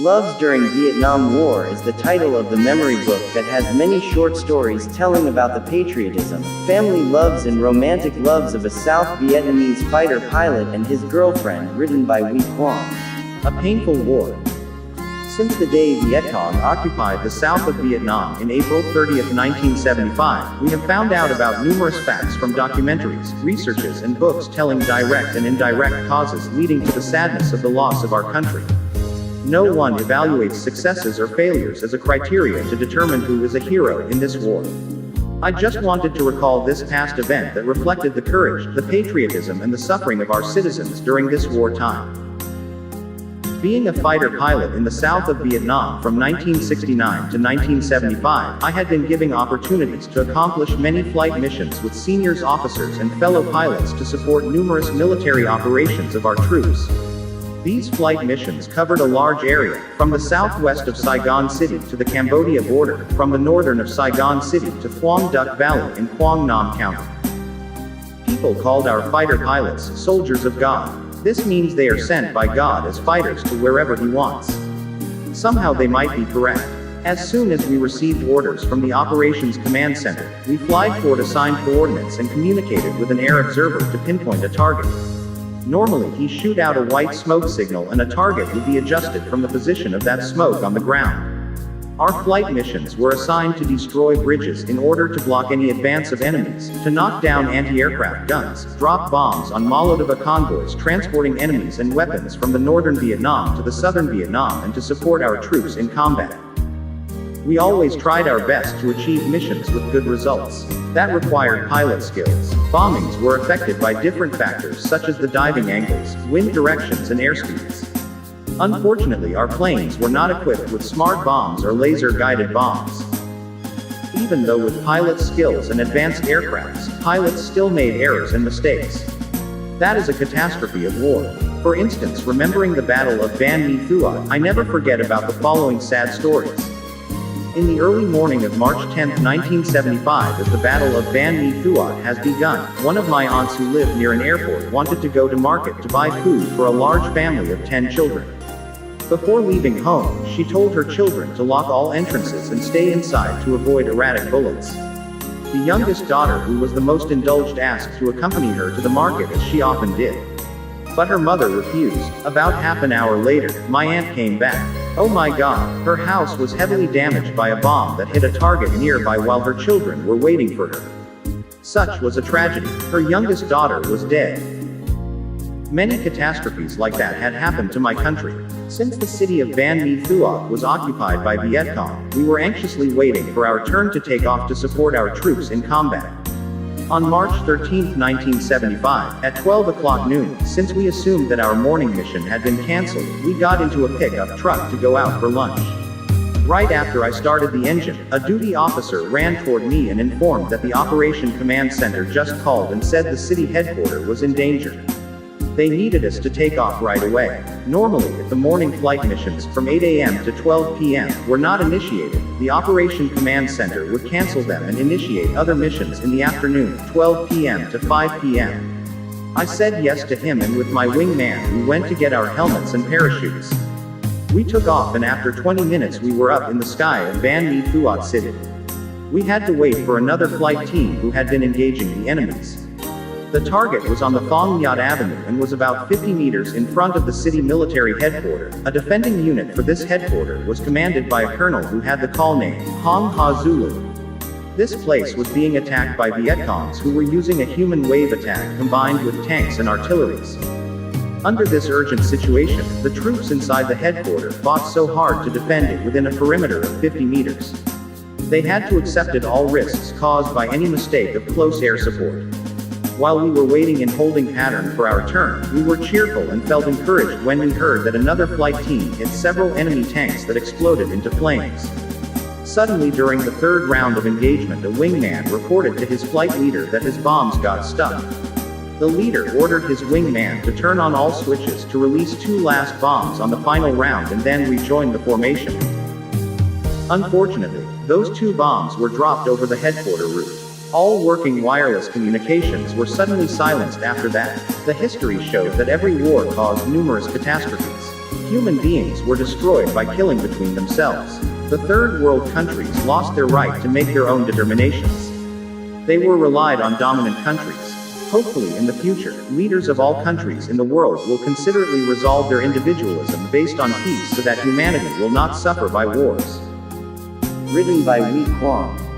Loves During Vietnam War is the title of the memory book that has many short stories telling about the patriotism, family loves and romantic loves of a South Vietnamese fighter pilot and his girlfriend, written by Huy Quang. A painful war. Since the day Viet Cong occupied the south of Vietnam in April 30, 1975, we have found out about numerous facts from documentaries, researches and books telling direct and indirect causes leading to the sadness of the loss of our country. No one evaluates successes or failures as a criteria to determine who is a hero in this war. I just wanted to recall this past event that reflected the courage, the patriotism and the suffering of our citizens during this wartime. Being a fighter pilot in the south of Vietnam from 1969 to 1975, I had been given opportunities to accomplish many flight missions with seniors officers and fellow pilots to support numerous military operations of our troops. These flight missions covered a large area, from the southwest of Saigon City to the Cambodia border, from the northern of Saigon City to Phuong Duc Valley in Quang Nam County. People called our fighter pilots soldiers of God. This means they are sent by God as fighters to wherever He wants. Somehow they might be correct. As soon as we received orders from the Operations Command Center, we flied toward assigned coordinates and communicated with an air observer to pinpoint a target. Normally he shoot out a white smoke signal and a target would be adjusted from the position of that smoke on the ground. Our flight missions were assigned to destroy bridges in order to block any advance of enemies, to knock down anti-aircraft guns, drop bombs on Molotov convoys transporting enemies and weapons from the northern Vietnam to the southern Vietnam and to support our troops in combat. We always tried our best to achieve missions with good results. That required pilot skills. Bombings were affected by different factors such as the diving angles, wind directions and airspeeds. Unfortunately, our planes were not equipped with smart bombs or laser-guided bombs. Even though with pilot skills and advanced aircrafts, pilots still made errors and mistakes. That is a catastrophe of war. For instance, remembering the Battle of Ban Mi Thuot, I never forget about the following sad stories. In the early morning of March 10, 1975, as the Battle of Ban Mi Thuot has begun, one of my aunts who lived near an airport wanted to go to market to buy food for a large family of 10 children. Before leaving home, she told her children to lock all entrances and stay inside to avoid erratic bullets. The youngest daughter, who was the most indulged, asked to accompany her to the market as she often did. But her mother refused. About half an hour later, my aunt came back. Oh my God, her house was heavily damaged by a bomb that hit a target nearby while her children were waiting for her. Such was a tragedy. Her youngest daughter was dead. Many catastrophes like that had happened to my country. Since the city of Ban Mi Thuot was occupied by Viet Cong, we were anxiously waiting for our turn to take off to support our troops in combat. On March 13, 1975, at 12 o'clock noon, since we assumed that our morning mission had been cancelled, we got into a pickup truck to go out for lunch. Right after I started the engine, a duty officer ran toward me and informed that the Operation Command Center just called and said the city headquarters was in danger. They needed us to take off right away. Normally, if the morning flight missions from 8 a.m. to 12 p.m. were not initiated, the Operation Command Center would cancel them and initiate other missions in the afternoon, 12 p.m. to 5 p.m. I said yes to him, and with my wingman we went to get our helmets and parachutes. We took off, and after 20 minutes we were up in the sky of Ban Mi Thuot City. We had to wait for another flight team who had been engaging the enemies. The target was on the Thong Nhiat Avenue and was about 50 meters in front of the city military headquarters. A defending unit for this headquarters was commanded by a colonel who had the call name, Hong Ha Zulu. This place was being attacked by Viet Congs who were using a human wave attack combined with tanks and artilleries. Under this urgent situation, the troops inside the headquarters fought so hard to defend it within a perimeter of 50 meters. They had to accept all risks caused by any mistake of close air support. While we were waiting in holding pattern for our turn, we were cheerful and felt encouraged when we heard that another flight team hit several enemy tanks that exploded into flames. Suddenly, during the third round of engagement, a wingman reported to his flight leader that his bombs got stuck. The leader ordered his wingman to turn on all switches to release 2 last bombs on the final round and then rejoin the formation. Unfortunately, those 2 bombs were dropped over the headquarters roof. All working wireless communications were suddenly silenced after that. The history showed that every war caused numerous catastrophes. human beings were destroyed by killing between themselves. The third world countries lost their right to make their own determinations. They were relied on dominant countries. Hopefully in the future, leaders of all countries in the world will considerately resolve their individualism based on peace so that humanity will not suffer by wars. Written by Huy Quang.